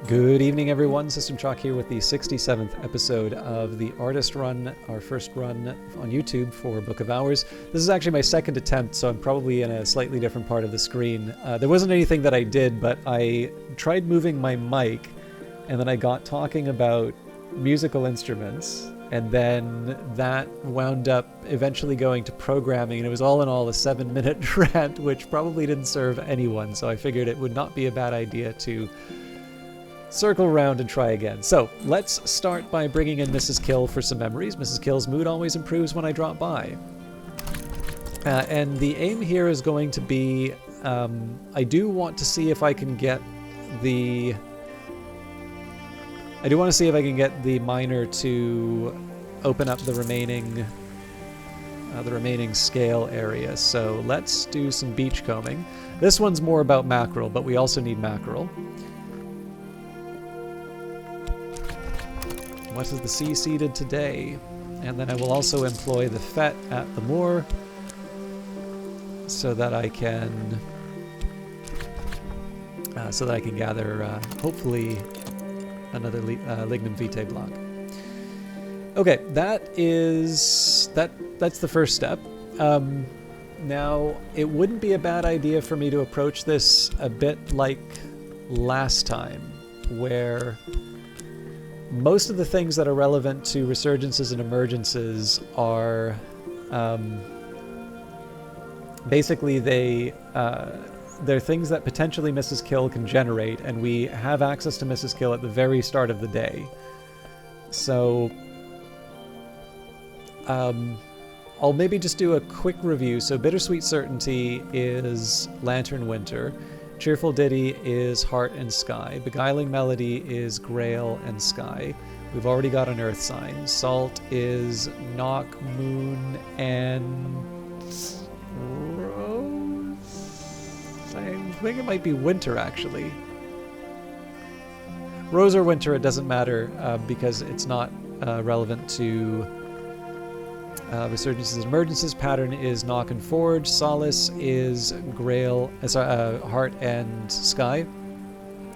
Good evening, everyone. System Chalk here with the 67th episode of the Artist Run, our first run on YouTube for Book of Hours. This is actually my second attempt, so I'm probably in a slightly different part of the screen. There wasn't anything that I did, but I tried moving my mic, and then I got talking about musical instruments, and then that wound up eventually going to programming, and it was all in all a 7-minute rant, which probably didn't serve anyone, so I figured it would not be a bad idea to circle around and try again. So let's start by bringing in Mrs. Kill for some memories. Mrs. Kill's mood always improves when I drop by. And the aim here is going to be, I do want to see if I can get the... I do want to see if I can get the miner to open up the remaining scale area. So let's do some beachcombing. This one's more about mackerel, but we also need mackerel. What is the sea seeded today? And then I will also employ the fet at the moor so that I can gather hopefully another lignum vitae block. Okay, that's the first step. Now it wouldn't be a bad idea for me to approach this a bit like last time, where most of the things that are relevant to resurgences and emergences are basically they're things that potentially Mrs. Kill can generate, and we have access to Mrs. Kill at the very start of the day. So I'll maybe just do a quick review. So Bittersweet Certainty is Lantern Winter. Cheerful Ditty is Heart and Sky. Beguiling Melody is Grail and Sky. We've already got an Earth sign. Salt is Knock, Moon, and Rose? I think it might be Winter, actually. Rose or Winter, it doesn't matter because it's not relevant to Resurgences and Emergencies. Pattern is Knock and Forge. Solace is Grail, Heart and Sky,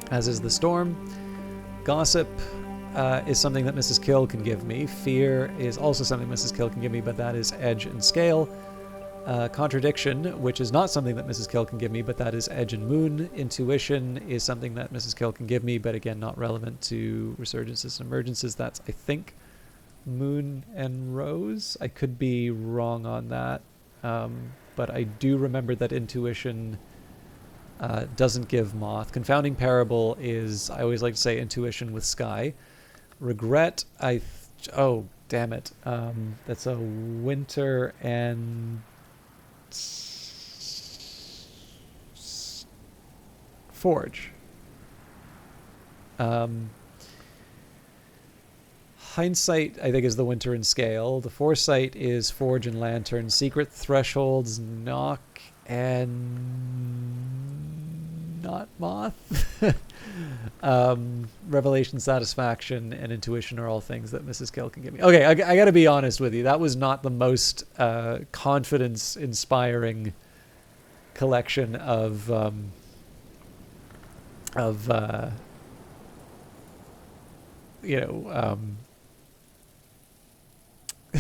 as is the Storm. Gossip is something that Mrs. Kill can give me. Fear is also something Mrs. Kill can give me, but that is Edge and Scale. Contradiction, which is not something that Mrs. Kill can give me, but that is Edge and Moon. Intuition is something that Mrs. Kill can give me, but again, not relevant to Resurgences and Emergencies. That's, I think, Moon and Rose. I could be wrong on that, but I do remember that Intuition doesn't give Moth. Confounding Parable is, I always like to say, Intuition with Sky. Regret, oh, damn it. That's a Winter and Forge. Hindsight, I think, is the Winter and Scale. The Foresight is Forge and Lantern. Secret Thresholds, Knock and not Moth. Revelation, Satisfaction, and Intuition are all things that Mrs. Kill can give me. Okay, I gotta be honest with you. That was not the most confidence-inspiring collection of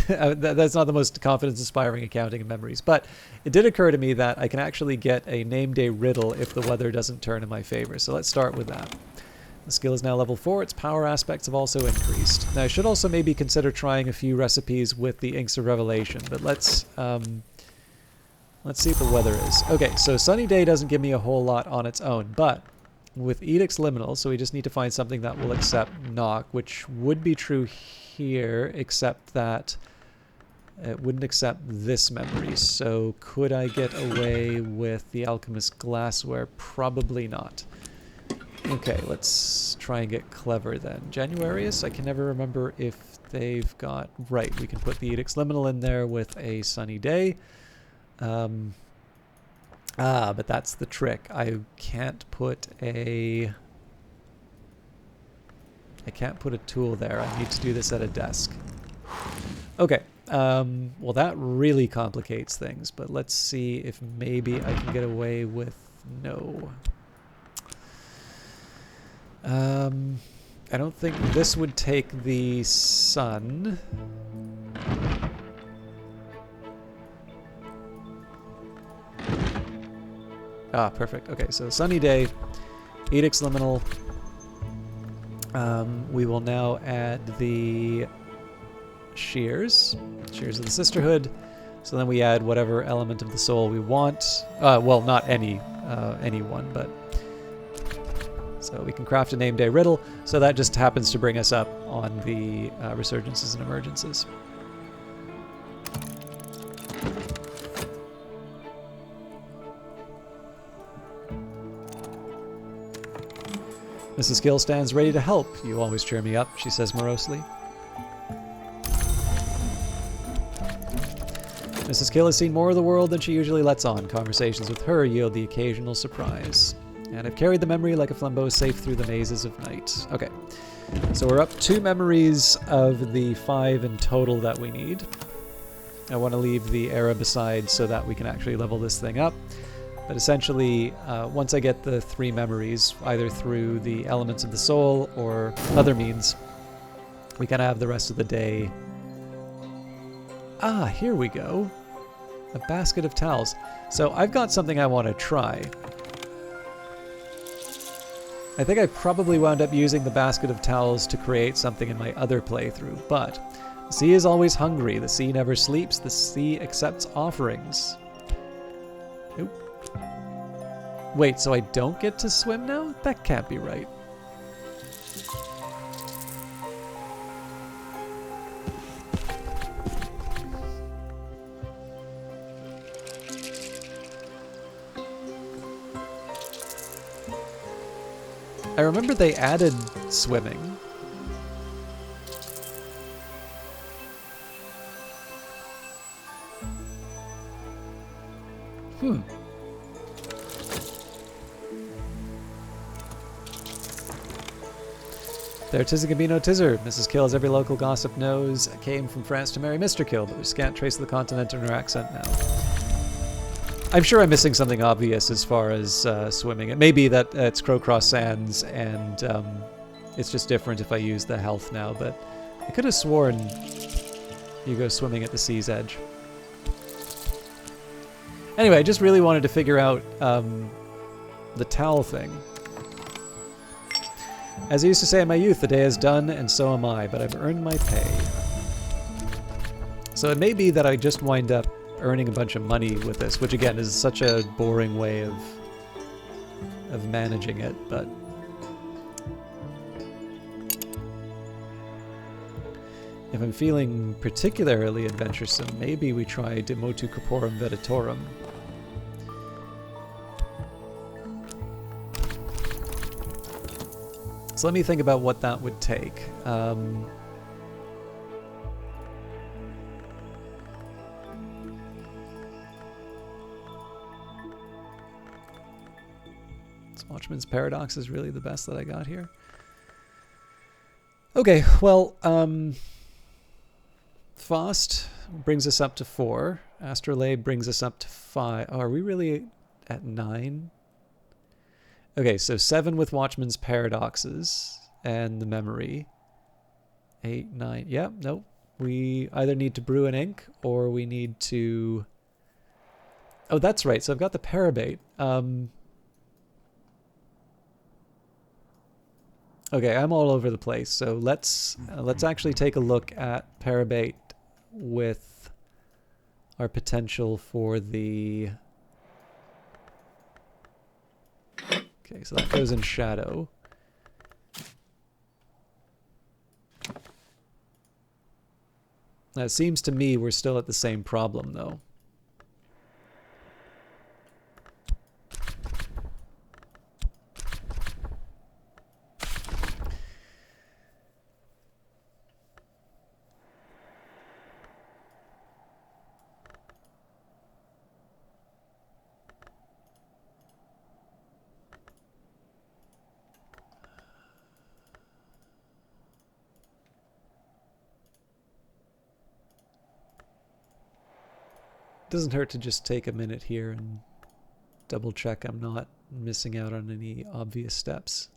that's not the most confidence-inspiring accounting of memories, but it did occur to me that I can actually get a name day riddle if the weather doesn't turn in my favor. So let's start with that. The skill is now level 4. Its power aspects have also increased. Now I should also maybe consider trying a few recipes with the Inks of Revelation, but let's see what the weather is. Okay, so Sunny Day doesn't give me a whole lot on its own, but with Edict's Liminal, so we just need to find something that will accept Knock, which would be true here, except that it wouldn't accept this memory. So could I get away with the Alchemist Glassware? Probably not. Okay, let's try and get clever then. Januarius, I can never remember if they've got... Right, we can put the Edict's Liminal in there with a Sunny Day. But that's the trick. I can't put a tool there. I need to do this at a desk. Okay. Well, that really complicates things, but let's see if maybe I can get away with no. I don't think this would take the sun. Ah, perfect. Okay, so sunny day, Edict's Liminal. We will now add the shears of the Sisterhood. So then we add whatever element of the soul we want. Well, not any one, but so we can craft a name day riddle. So that just happens to bring us up on the resurgences and emergences. Mrs. Gill stands ready to help. You always cheer me up, she says morosely. Mrs. Gill has seen more of the world than she usually lets on. Conversations with her yield the occasional surprise. And I've carried the memory like a flambeau safe through the mazes of night. Okay, so we're up 2 memories of the 5 in total that we need. I want to leave the era beside so that we can actually level this thing up. But essentially, once I get the 3 memories, either through the elements of the soul or other means, we can have the rest of the day. Ah, here we go. A basket of towels. So I've got something I want to try. I think I probably wound up using the basket of towels to create something in my other playthrough, but the sea is always hungry, the sea never sleeps, the sea accepts offerings. Nope. Wait, so I don't get to swim now? That can't be right. I remember they added swimming. There 'tis a Gambino Tizzer. Mrs. Kill, as every local gossip knows, came from France to marry Mr. Kill, but there's scant trace of the continent in her accent now. I'm sure I'm missing something obvious as far as swimming. It may be that it's Crowcross Sands and it's just different if I use the health now, but I could have sworn you go swimming at the sea's edge. Anyway, I just really wanted to figure out the towel thing. As I used to say in my youth, the day is done and so am I, but I've earned my pay. So it may be that I just wind up earning a bunch of money with this, which again is such a boring way of managing it, but if I'm feeling particularly adventuresome, maybe we try De Motu Corporum Veditorum. So let me think about what that would take. Watchman's Paradox is really the best that I got here. Okay, well, Faust brings us up to 4. Astrolabe brings us up to 5. Oh, are we really at 9? Okay, so 7 with Watchman's Paradoxes and the memory. 8, 9. Yeah, nope. We either need to brew an ink or we need to... Oh, that's right. So I've got the Parabate. Okay, I'm all over the place. So let's actually take a look at Parabate with our potential for the... Okay, so that goes in shadow. Now, it seems to me we're still at the same problem, though. Doesn't hurt to just take a minute here and double check I'm not missing out on any obvious steps.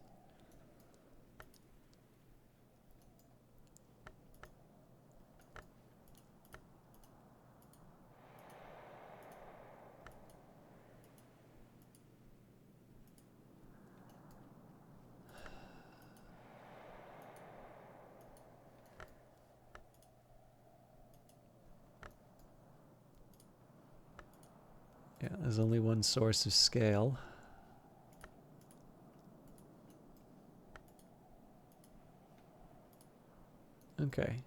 There's only one source of scale. Okay.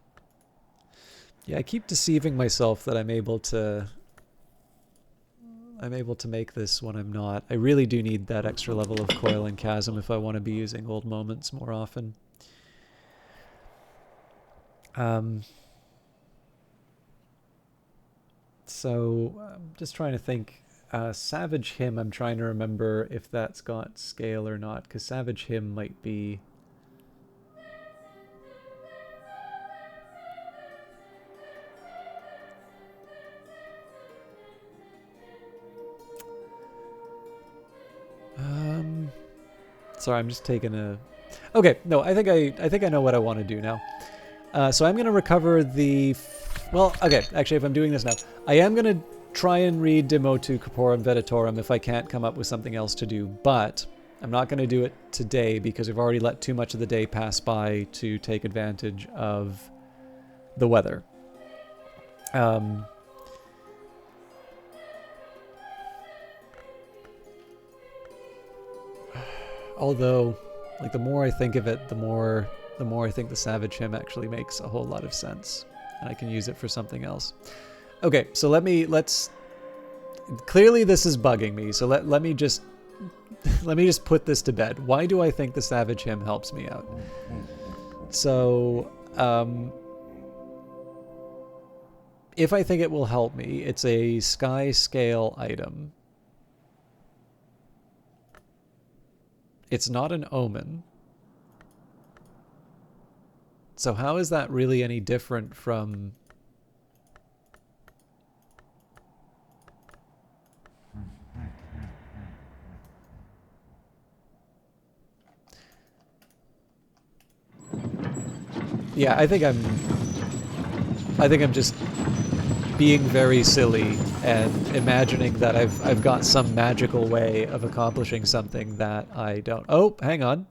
Yeah, I keep deceiving myself that I'm able to make this when I'm not. I really do need that extra level of coil and chasm if I want to be using old moments more often. So I'm just trying to think. Savage Hymn, I'm trying to remember if that's got scale or not, because Savage Hymn might be... Sorry, I'm just taking a... Okay, no, I think I know what I want to do now. So I'm going to recover the... Well, okay, actually, if I'm doing this now, I am going to try and read De Motu Corporum Veditorum if I can't come up with something else to do, but I'm not going to do it today because I've already let too much of the day pass by to take advantage of the weather. Although, like, the more I think of it, the more I think the Savage Hymn actually makes a whole lot of sense, and I can use it for something else. Okay, so let's clearly this is bugging me, so let me just put this to bed. Why do I think the Savage Hymn helps me out? So, if I think it will help me, it's a sky scale item. It's not an omen. So how is that really any different from... Yeah, I think I'm just being very silly and imagining that I've got some magical way of accomplishing something that I don't. Oh, hang on.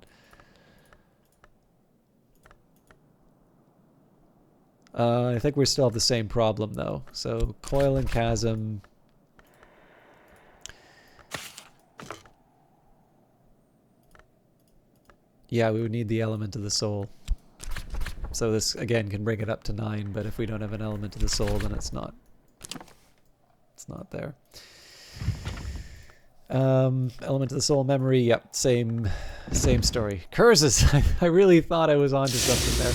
I think we still have the same problem though. So coil and chasm. Yeah, we would need the element of the soul. So this, again, can bring it up to 9, but if we don't have an element of the soul, then it's not there. Element of the soul memory, yep, same story. Curses! I really thought I was onto something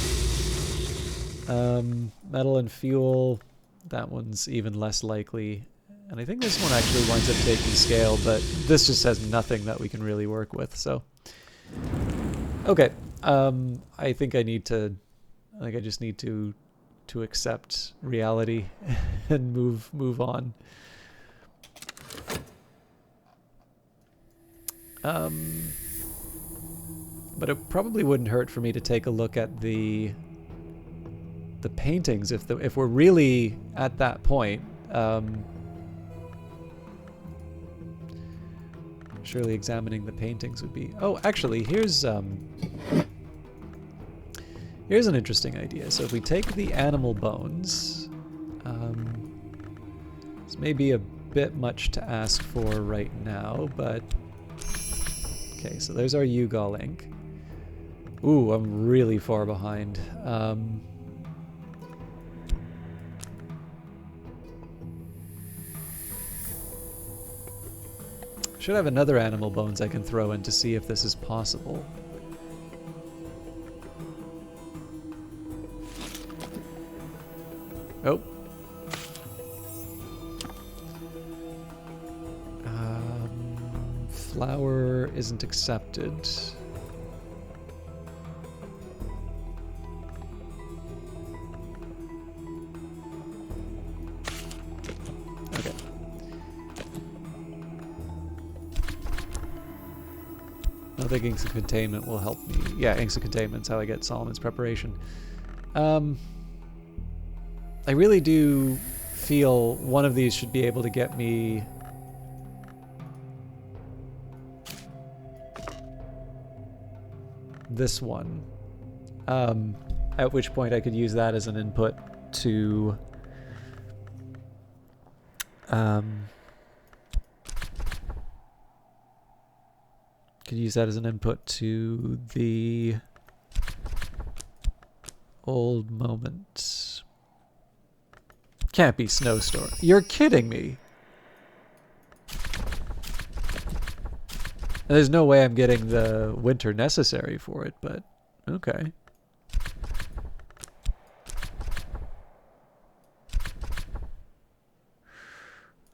there. Metal and fuel, that one's even less likely. And I think this one actually winds up taking scale, but this just has nothing that we can really work with, so... Okay, I think I just need to accept reality and move on. But it probably wouldn't hurt for me to take a look at the paintings if we're really at that point. Surely examining the paintings would be... Oh, actually, here's an interesting idea. So if we take the animal bones, this may be a bit much to ask for right now, but... Okay, so there's our Ugal ink. Ooh, I'm really far behind. Should have another animal bones I can throw in to see if this is possible. Oh. Flower isn't accepted. Okay. I think inks of containment will help me. Yeah, inks of containment's how I get Solomon's preparation. I really do feel one of these should be able to get me this one. At which point I could use that as an input to could use that as an input to the old moment. Can't be snowstorm. You're kidding me. There's no way I'm getting the winter necessary for it, but okay.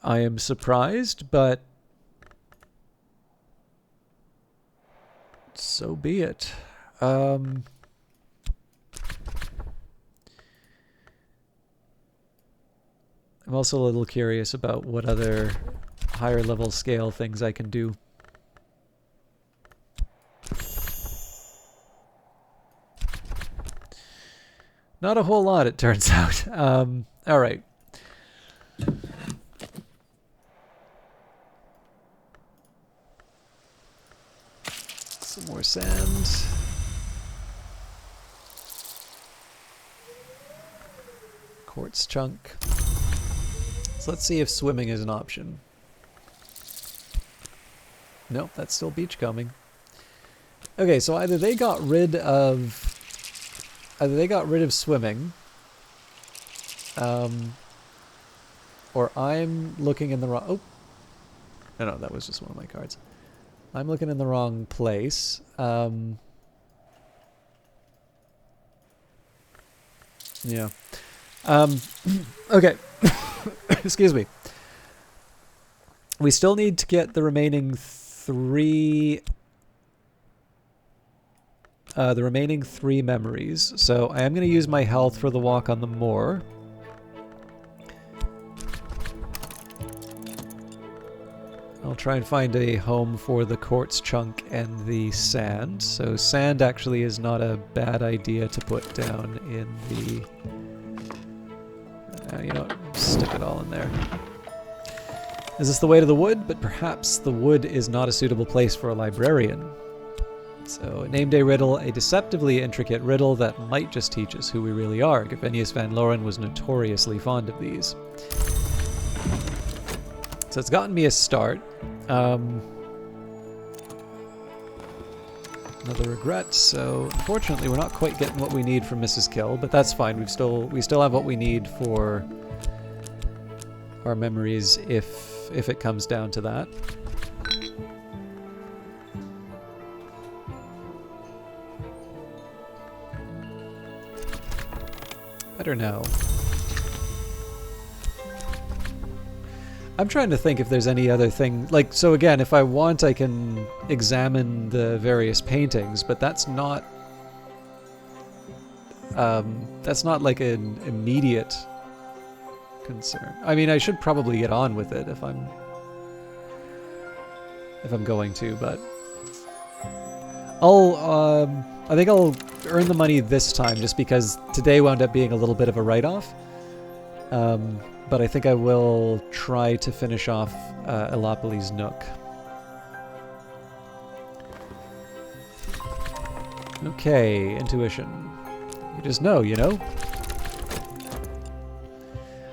I am surprised, but so be it. I'm also a little curious about what other higher level scale things I can do. Not a whole lot, it turns out. All right. Some more sand. Quartz chunk. So let's see if swimming is an option. Nope, that's still beachcombing. Okay, so either they got rid of swimming, or I'm looking in the wrong... Oh! No, that was just one of my cards. I'm looking in the wrong place. Yeah. Okay. Excuse me. We still need to get the remaining three memories. So I am going to use my health for the walk on the moor. I'll try and find a home for the quartz chunk and the sand. So sand actually is not a bad idea to put down in the... you know what? Stick it all in there. Is this the way to the wood? But perhaps the wood is not a suitable place for a librarian. So, a name day riddle, a deceptively intricate riddle that might just teach us who we really are. Gavenius van Loren was notoriously fond of these. So it's gotten me a start. Another regret. So unfortunately, we're not quite getting what we need from Mrs. Kill, but that's fine. We still have what we need for our memories if it comes down to that. Better now. I'm trying to think if there's any other thing, like, so again, if I want, I can examine the various paintings, but that's not like an immediate concern. I mean, I should probably get on with it if I'm going to, but I think I'll earn the money this time just because today wound up being a little bit of a write-off. But I think I will try to finish off Elopolis Nook. Okay, intuition. You just know, you know?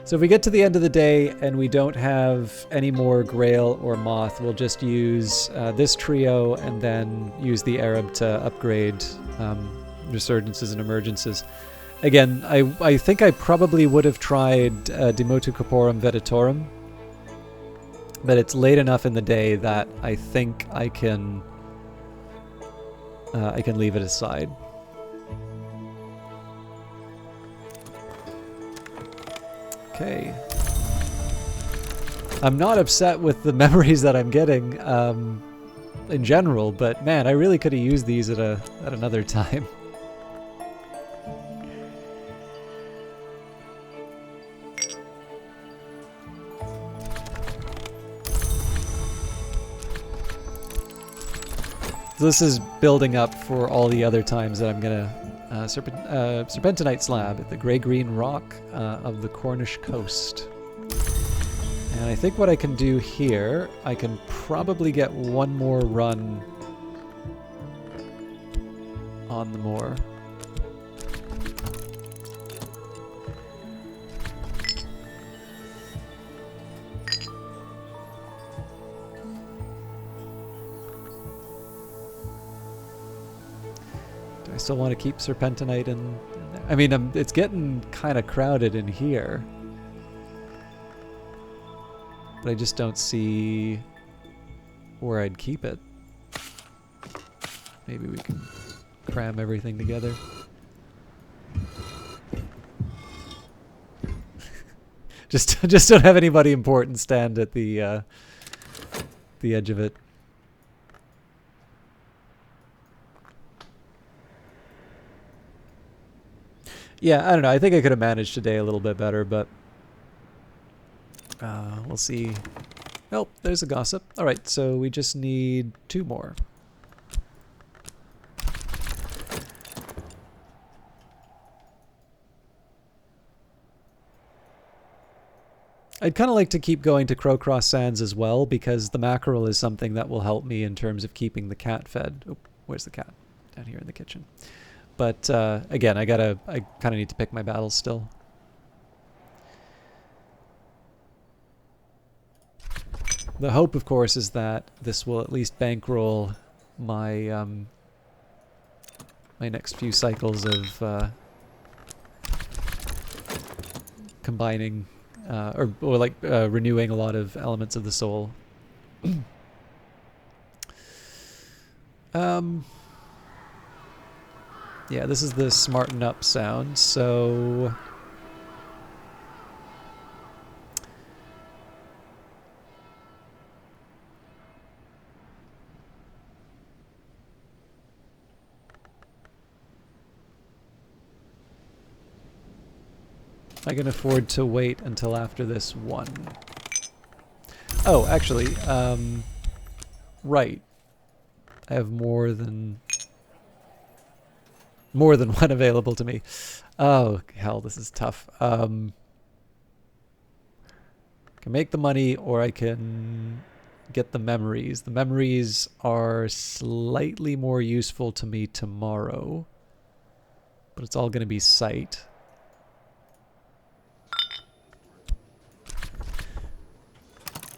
So if we get to the end of the day and we don't have any more Grail or Moth, we'll just use this trio and then use the Arab to upgrade Resurgences and Emergences. Again, I think I probably would have tried De Motu Corporum Veditorum, but it's late enough in the day that I think I can leave it aside. Okay. I'm not upset with the memories that I'm getting in general, but man, I really could have used these at another time. So this is building up for all the other times that I'm gonna Serpentinite Slab at the grey-green rock of the Cornish coast. And I think what I can do here, I can probably get one more run on the moor. I still want to keep serpentinite in there. I mean, it's getting kind of crowded in here. But I just don't see where I'd keep it. Maybe we can cram everything together. just don't have anybody important stand at the edge of it. Yeah, I don't know. I think I could have managed today a little bit better, but we'll see. Oh, there's a gossip. All right, so we just need 2 more. I'd kind of like to keep going to Crowcross Sands as well, because the mackerel is something that will help me in terms of keeping the cat fed. Oh, where's the cat? Down here in the kitchen. But again, I kind of need to pick my battles still. The hope, of course, is that this will at least bankroll my my next few cycles of combining or like renewing a lot of elements of the soul. Yeah, this is the smarten up sound, so I can afford to wait until after this one. Oh, actually, right. I have more than one available to me. Oh, hell, this is tough. I can make the money, or I can get the memories. The memories are slightly more useful to me tomorrow, but it's all going to be sight.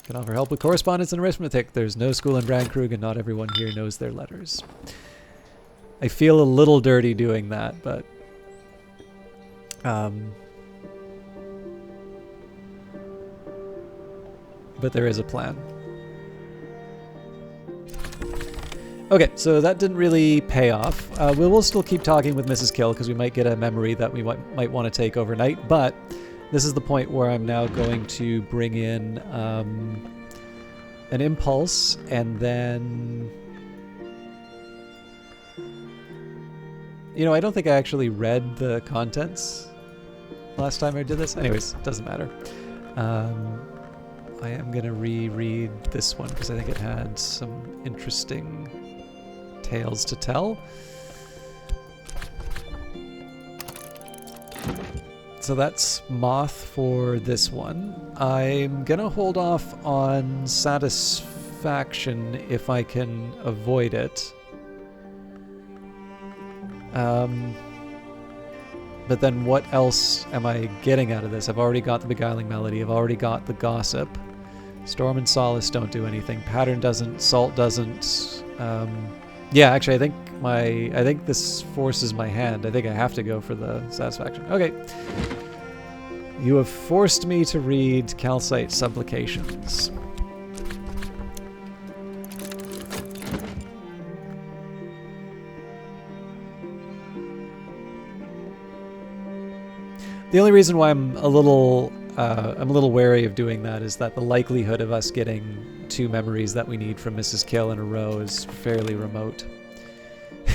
Can offer help with correspondence and arithmetic. There's no school in Brandkrug, and not everyone here knows their letters. I feel a little dirty doing that, but there is a plan. Okay, so that didn't really pay off. We will still keep talking with Mrs. Kill, because we might get a memory that we might want to take overnight, but this is the point where I'm now going to bring in an impulse, and then... You know, I don't think I actually read the contents last time I did this. Anyways, doesn't matter. I am going to reread this one because I think it had some interesting tales to tell. So that's Moth for this one. I'm going to hold off on Satisfaction if I can avoid it. But then what else am I getting out of this? I've already got the Beguiling Melody. I've already got the Gossip. Storm and Solace don't do anything. Pattern doesn't. Salt doesn't. Yeah, actually, I think this forces my hand. I think I have to go for the Satisfaction. Okay. You have forced me to read Calcite Supplications. The only reason why I'm a little wary of doing that is that the likelihood of us getting 2 memories that we need from Mrs. Kill in a row is fairly remote.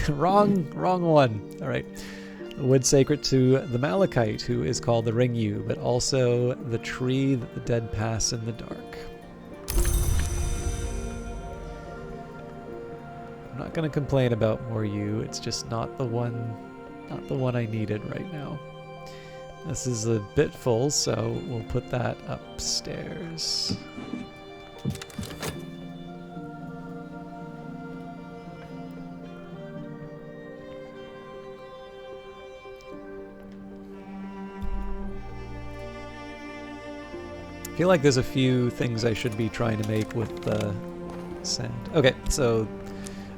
wrong one. All right. Wood sacred to the Malachite, who is called the Ringyu, but also the tree that the dead pass in the dark. I'm not going to complain about more yew. It's just not the one I needed right now. This is a bit full, so we'll put that upstairs. I feel like there's a few things I should be trying to make with the sand. Okay, so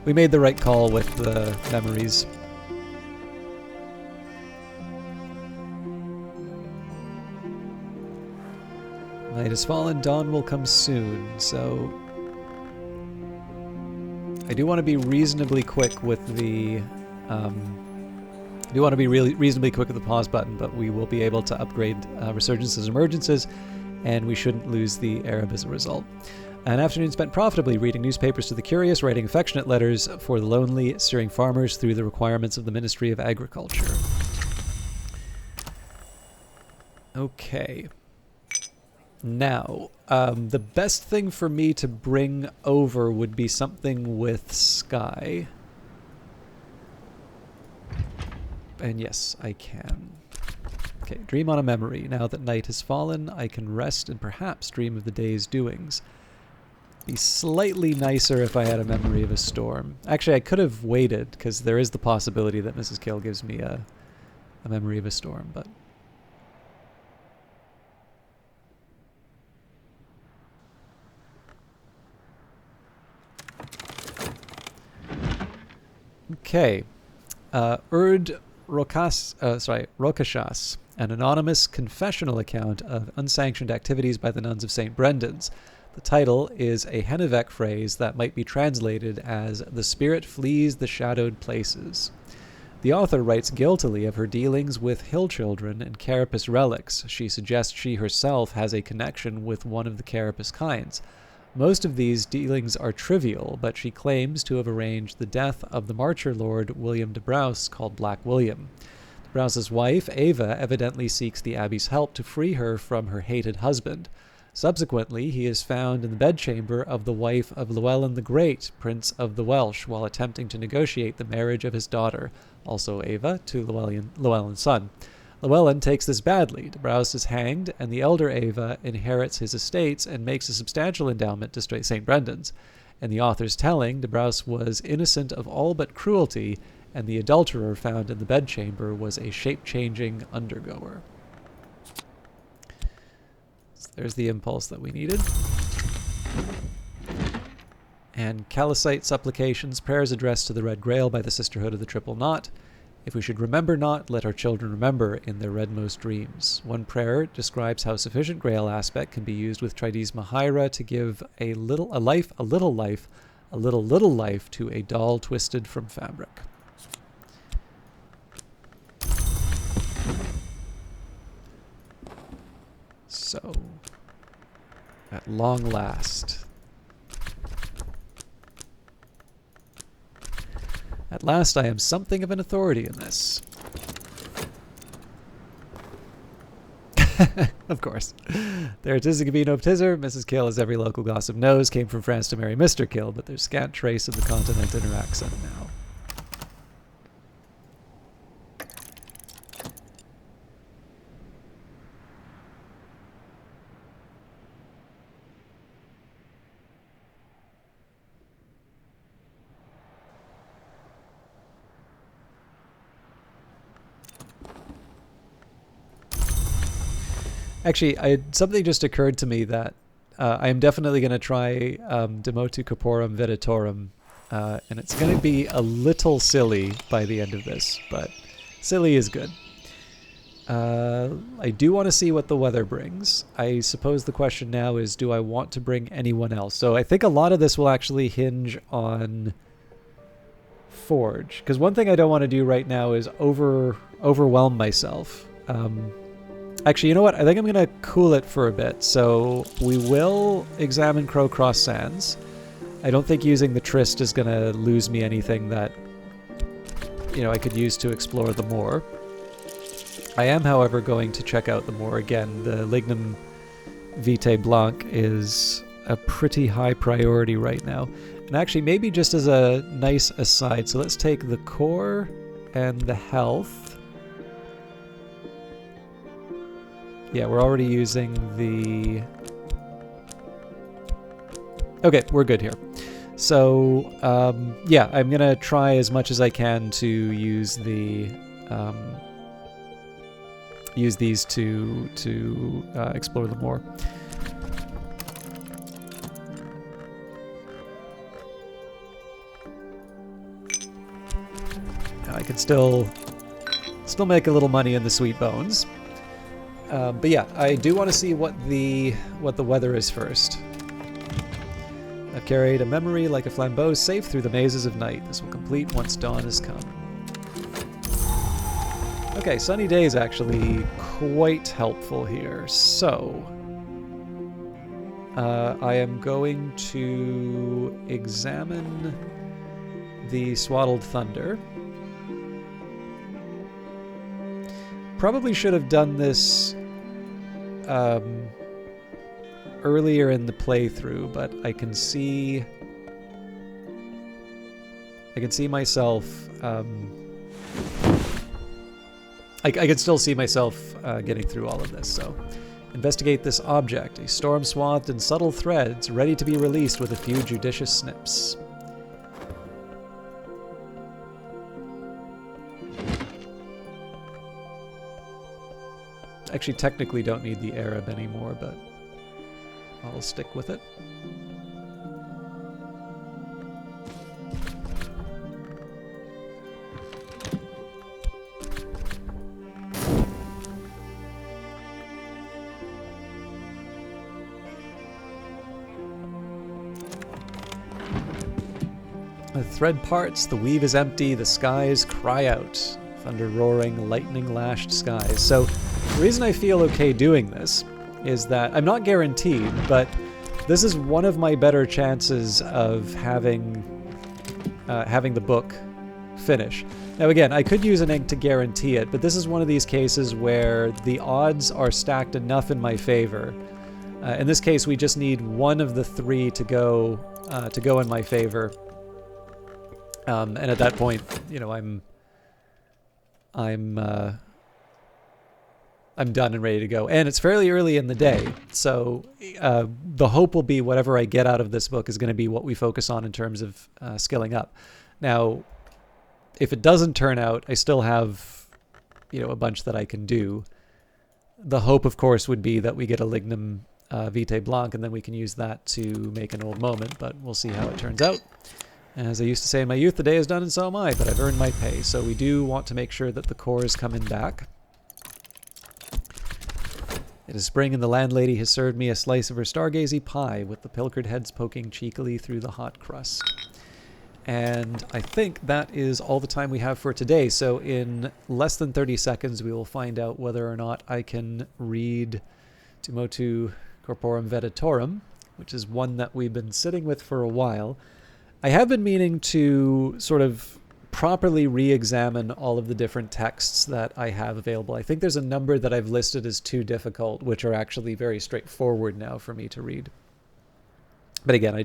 we made the right call with the memories. Night has fallen, dawn will come soon, so I do want to be reasonably quick with the reasonably quick with the pause button, but we will be able to upgrade resurgences and emergences, and we shouldn't lose the Arab as a result. An afternoon spent profitably reading newspapers to the curious, writing affectionate letters for the lonely, steering farmers through the requirements of the Ministry of Agriculture. Okay. Now, the best thing for me to bring over would be something with Sky. And yes, I can. Okay, dream on a memory. Now that night has fallen, I can rest and perhaps dream of the day's doings. Be slightly nicer if I had a memory of a storm. Actually, I could have waited, because there is the possibility that Mrs. Kill gives me a memory of a storm, but... Okay. Rokashas, an anonymous confessional account of unsanctioned activities by the nuns of St. Brendan's. The title is a Henneveck phrase that might be translated as "the spirit flees the shadowed places." The author writes guiltily of her dealings with hill children and carapace relics. She suggests she herself has a connection with one of the carapace kinds. Most of these dealings are trivial, but she claims to have arranged the death of the Marcher Lord William de Braose, called Black William. De Brause's wife, Ava, evidently seeks the abbey's help to free her from her hated husband. Subsequently, he is found in the bedchamber of the wife of Llewellyn the Great, Prince of the Welsh, while attempting to negotiate the marriage of his daughter, also Ava, to Llewellyn's son. Llewellyn takes this badly. De Braose is hanged, and the elder Ava inherits his estates and makes a substantial endowment to St. Brendan's. In the author's telling, De Braose was innocent of all but cruelty, and the adulterer found in the bedchamber was a shape-changing undergoer. So there's the impulse that we needed. And Callicite supplications, prayers addressed to the Red Grail by the Sisterhood of the Triple Knot. If we should remember not, let our children remember in their redmost dreams. One prayer describes how sufficient Grail aspect can be used with Tridesma Hira to give a little life to a doll twisted from fabric. So, at long last. At last I am something of an authority in this. Of course. There it is, it can be no Ptizzer. Mrs. Kill, as every local gossip knows, came from France to marry Mr. Kill, but there's scant trace of the continent in her accent now. Actually, something just occurred to me that I am definitely going to try Demotu Corporum Veditorum, and it's going to be a little silly by the end of this, but silly is good. I do want to see what the weather brings. I suppose the question now is, do I want to bring anyone else? So I think a lot of this will actually hinge on Forge, because one thing I don't want to do right now is overwhelm myself. Actually, you know what? I think I'm going to cool it for a bit. So we will examine Crowcross Sands. I don't think using the Tryst is going to lose me anything that, I could use to explore the moor. I am, however, going to check out the moor again. The Lignum Vitae Blanc is a pretty high priority right now. And actually, maybe just as a nice aside, so let's take the core and the health. Yeah, we're already using the... Okay, we're good here. So, yeah, I'm going to try as much as I can to use the... use these to explore the moor. Now I can still make a little money in the Sweet Bones. But yeah, I do want to see what the weather is first. I've carried a memory like a flambeau safe through the mazes of night. This will complete once dawn has come. Okay, sunny day is actually quite helpful here. So, I am going to examine the Swaddled Thunder. Probably should have done this earlier in the playthrough, but I can see myself. I can still see myself getting through all of this. So, investigate this object, a storm swathed in subtle threads, ready to be released with a few judicious snips. Actually, technically don't need the Arab anymore, but I'll stick with it. The thread parts, the weave is empty, the skies cry out. Thunder roaring, lightning lashed skies. So the reason I feel okay doing this is that I'm not guaranteed, but this is one of my better chances of having the book finish. Now again, I could use an egg to guarantee it, but this is one of these cases where the odds are stacked enough in my favor. In this case, we just need one of the three to go in my favor. And at that point, you know, I'm done and ready to go. And it's fairly early in the day, so the hope will be whatever I get out of this book is going to be what we focus on in terms of skilling up. Now, if it doesn't turn out, I still have, you know, a bunch that I can do. The hope, of course, would be that we get a Lignum Vitae Blanc, and then we can use that to make an old moment, but we'll see how it turns out. As I used to say in my youth, the day is done and so am I, but I've earned my pay. So we do want to make sure that the core is coming back. It is spring and the landlady has served me a slice of her stargazy pie with the pilchard heads poking cheekily through the hot crust. And I think that is all the time we have for today. So in less than 30 seconds, we will find out whether or not I can read To Motu Corporum Veditorum, which is one that we've been sitting with for a while. I have been meaning to sort of properly re-examine all of the different texts that I have available. I think there's a number that I've listed as too difficult, which are actually very straightforward now for me to read. But again,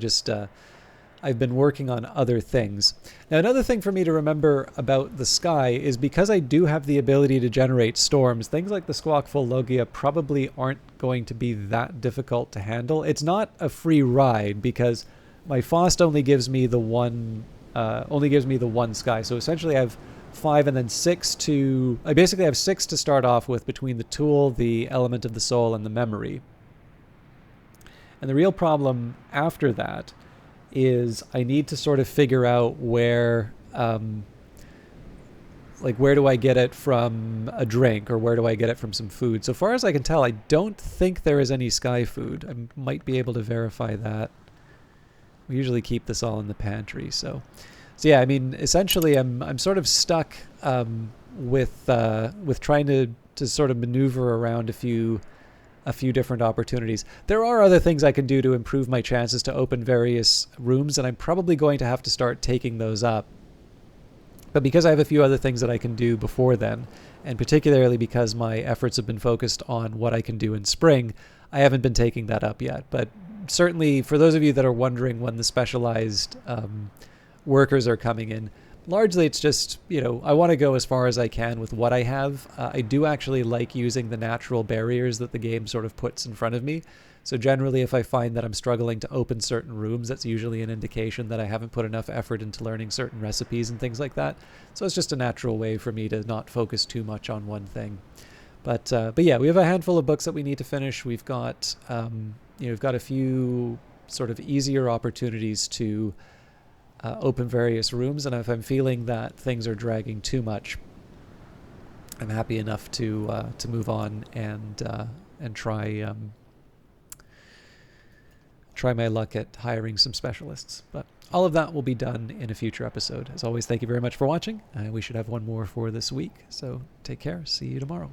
I've been working on other things. Now, another thing for me to remember about the sky is because I do have the ability to generate storms, things like the Squawkful Logia probably aren't going to be that difficult to handle. It's not a free ride because my Faust only gives me the one sky. So essentially I have 5 and then 6 to... I basically have 6 to start off with between the tool, the element of the soul, and the memory. And the real problem after that is I need to sort of figure out where... where do I get it from a drink, or where do I get it from some food? So far as I can tell, I don't think there is any sky food. I might be able to verify that. We usually keep this all in the pantry, so yeah. I mean, essentially, I'm sort of stuck with trying to sort of maneuver around a few different opportunities. There are other things I can do to improve my chances to open various rooms, and I'm probably going to have to start taking those up. But because I have a few other things that I can do before then, and particularly because my efforts have been focused on what I can do in spring, I haven't been taking that up yet. But certainly, for those of you that are wondering when the specialized workers are coming in, largely it's just, you know, I want to go as far as I can with what I have. I do actually like using the natural barriers that the game sort of puts in front of me. So generally, if I find that I'm struggling to open certain rooms, that's usually an indication that I haven't put enough effort into learning certain recipes and things like that. So it's just a natural way for me to not focus too much on one thing. But yeah, we have a handful of books that we need to finish. We've got we've got a few sort of easier opportunities to open various rooms, and if I'm feeling that things are dragging too much, I'm happy enough to move on and try try my luck at hiring some specialists. But all of that will be done in a future episode. As always, thank you very much for watching. We should have one more for this week, so take care. See you tomorrow.